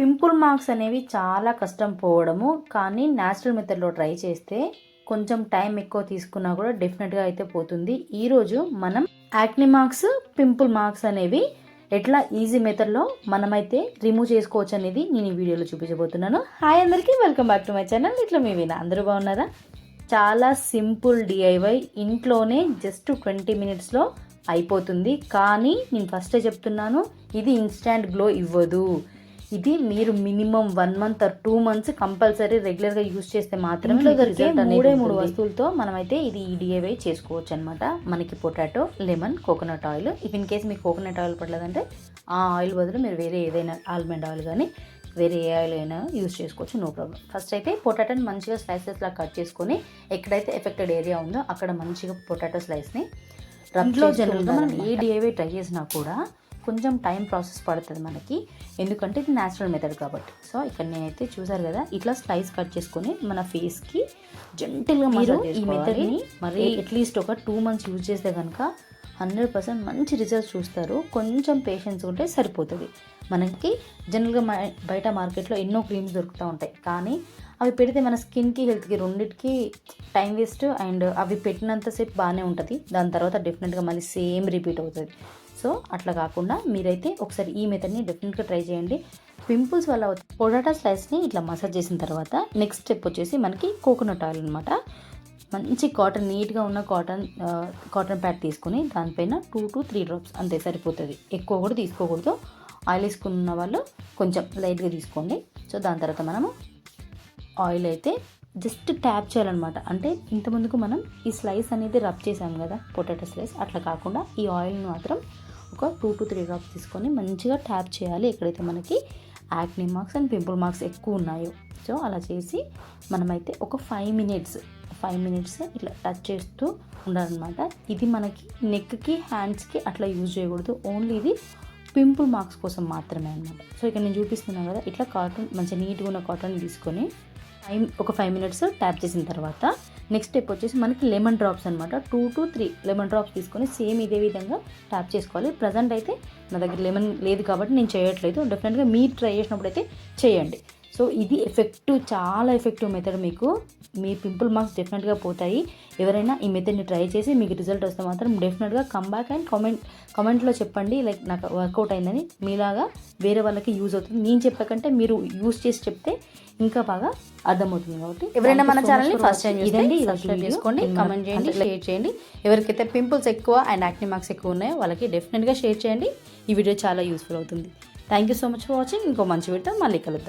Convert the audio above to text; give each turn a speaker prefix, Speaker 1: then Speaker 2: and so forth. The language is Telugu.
Speaker 1: పింపుల్ మార్క్స్ అనేవి చాలా కష్టం పోవడము, కానీ న్యాచురల్ మెథడ్లో ట్రై చేస్తే కొంచెం టైం ఎక్కువ తీసుకున్నా కూడా డెఫినెట్గా అయితే పోతుంది. ఈరోజు మనం యాక్ని మార్క్స్, పింపుల్ మార్క్స్ అనేవి ఎట్లా ఈజీ మెథడ్లో మనమైతే రిమూవ్ చేసుకోవచ్చు అనేది నేను ఈ వీడియోలో చూపించబోతున్నాను. హాయ్ అందరికీ, welcome back to my channel. ఇట్లా మీ వినా అందరూ బాగున్నారా? చాలా సింపుల్ డిఐవై, ఇంట్లోనే జస్ట్ 20 మినిట్స్లో అయిపోతుంది. కానీ నేను ఫస్టే చెప్తున్నాను, ఇది ఇన్స్టాంట్ గ్లో ఇవ్వదు. ఇది మీరు minimum 1 month or 2 months compulsory రెగ్యులర్గా యూజ్ చేస్తే మాత్రమే దొరికే 3 వస్తువులతో మనమైతే ఇది ఈ డిఐవై చేసుకోవచ్చు అనమాట. మనకి potato, lemon, coconut oil. If in case మీకు కోకోనట్ ఆయిల్ పడలేదంటే ఆ ఆయిల్ బదులు మీరు వేరే ఏదైనా ఆల్మండ్ ఆయిల్ కానీ వేరే ఏ ఆయిల్ అయినా యూజ్ చేసుకోవచ్చు, నో ప్రాబ్లం. ఫస్ట్ అయితే పొటాటోని మంచిగా స్లైసెస్లా కట్ చేసుకొని ఎక్కడైతే ఎఫెక్టెడ్ ఏరియా ఉందో అక్కడ మంచిగా పొటాటో స్లైస్ని రబ్లో జనరల్గా మనం ఏ డిఐవై ట్రై చేసినా కూడా కొంచెం టైం ప్రాసెస్ పడుతుంది మనకి, ఎందుకంటే ఇది న్యాచురల్ మెథడ్ కాబట్టి. సో ఇక్కడ నేనైతే చూసారు కదా, ఇట్లా స్లైస్ కట్ చేసుకొని మన ఫేస్కి జెంటిల్గా మీరు ఈ మెథడ్ని మరి అట్లీస్ట్ ఒక 2 మంత్స్ యూజ్ చేస్తే కనుక 100% మంచి రిజల్ట్స్ చూస్తారు. కొంచెం పేషెన్స్ ఉంటే సరిపోతుంది. మనకి జనరల్గా బయట మార్కెట్లో ఎన్నో క్రీమ్స్ దొరుకుతూ ఉంటాయి, కానీ అవి పెడితే మన స్కిన్కి, హెల్త్కి రెండింటికి టైం వేస్ట్. అండ్ అవి పెట్టినంతసేపు బాగానే ఉంటుంది, దాని తర్వాత డెఫినెట్గా మళ్ళీ సేమ్ రిపీట్ అవుతుంది. సో అట్లా కాకుండా మీరైతే ఒకసారి ఈ మెథడ్ని డెఫినెట్గా ట్రై చేయండి. పింపుల్స్ వల్ల పొటాటో స్లైస్ని ఇట్లా మసాజ్ చేసిన తర్వాత నెక్స్ట్ స్టెప్ వచ్చేసి మనకి కోకోనట్ ఆయిల్ అనమాట. మంచి కాటన్, నీట్గా ఉన్న కాటన్ ప్యాడ్ తీసుకొని దానిపైన 2 to 3 డ్రాప్స్ అంతే సరిపోతుంది. ఎక్కువ కూడా తీసుకోకూడదు. ఆయిల్ వేసుకున్న వాళ్ళు కొంచెం లైట్గా తీసుకోండి. సో దాని తర్వాత మనము ఆయిల్ అయితే జస్ట్ ట్యాప్ చేయాలన్నమాట. అంటే ఇంతకుముందుకు మనం ఈ స్లైస్ అనేది రబ్ చేసాం కదా, పొటాటో స్లైస్, అట్లా కాకుండా ఈ ఆయిల్ని మాత్రం ఒక 2 to 3 డ్రాప్స్ తీసుకొని మంచిగా ట్యాప్ చేయాలి ఎక్కడైతే మనకి యాక్ని మార్క్స్ అండ్ పింపుల్ మార్క్స్ ఎక్కువ ఉన్నాయో. సో అలా చేసి మనమైతే ఒక 5 మినిట్స్ ఇట్లా టచ్ చేస్తూ ఉండాలన్నమాట. ఇది మనకి నెక్కి, హ్యాండ్స్కి అట్లా యూజ్ చేయకూడదు. ఓన్లీ ఇది పింపుల్ మార్క్స్ కోసం మాత్రమే అనమాట. సో ఇక్కడ నేను చూపిస్తున్నాను కదా, ఇట్లా కాటన్, మంచి నీట్గా ఉన్న కాటన్ తీసుకొని ఒక 5 మినిట్స్ ట్యాప్ చేసిన తర్వాత నెక్స్ట్ స్టెప్ వచ్చేసి మనకి లెమన్ డ్రాప్స్ అనమాట. 2 to 3 లెమన్ డ్రాప్స్ తీసుకొని సేమ్ ఇదే విధంగా ట్యాప్ చేసుకోవాలి. ప్రజెంట్ అయితే నా దగ్గర లెమన్ లేదు కాబట్టి నేను చేయట్లేదు. డెఫినెట్గా మీరు ట్రై చేసినప్పుడు అయితే చేయండి. సో ఇది చాలా ఎఫెక్టివ్ మెథడ్. మీకు మీ పింపుల్ మార్క్స్ డెఫినెట్గా పోతాయి. ఎవరైనా ఈ మెథడ్ని ట్రై చేసి మీకు రిజల్ట్ వస్తే మాత్రం డెఫినెట్గా కమ్ బ్యాక్ అండ్ కామెంట్లో చెప్పండి, లైక్ నాకు వర్కౌట్ అయిందని. మీలాగా వేరే వాళ్ళకి యూజ్ అవుతుంది. నేను చెప్పకంటే మీరు యూజ్ చేసి చెప్తే ఇంకా బాగా అర్థమవుతుంది. కాబట్టి ఎవరైనా మన ఛానల్ని ఫస్ట్ టైం ఇదండి, సబ్స్క్రైబ్ చేసుకోండి, కామెంట్ చేయండి, షేర్ చేయండి. ఎవరికైతే పింపుల్స్ ఎక్కువ అండ్ యాక్ని మార్క్స్ ఎక్కువ ఉన్నాయో వాళ్ళకి డెఫినెట్గా షేర్ చేయండి. ఈ వీడియో చాలా యూస్ఫుల్ అవుతుంది. Thank you so much for watching. ఇంకో మంచి వీడియోతో మళ్ళీ కలుద్దాం.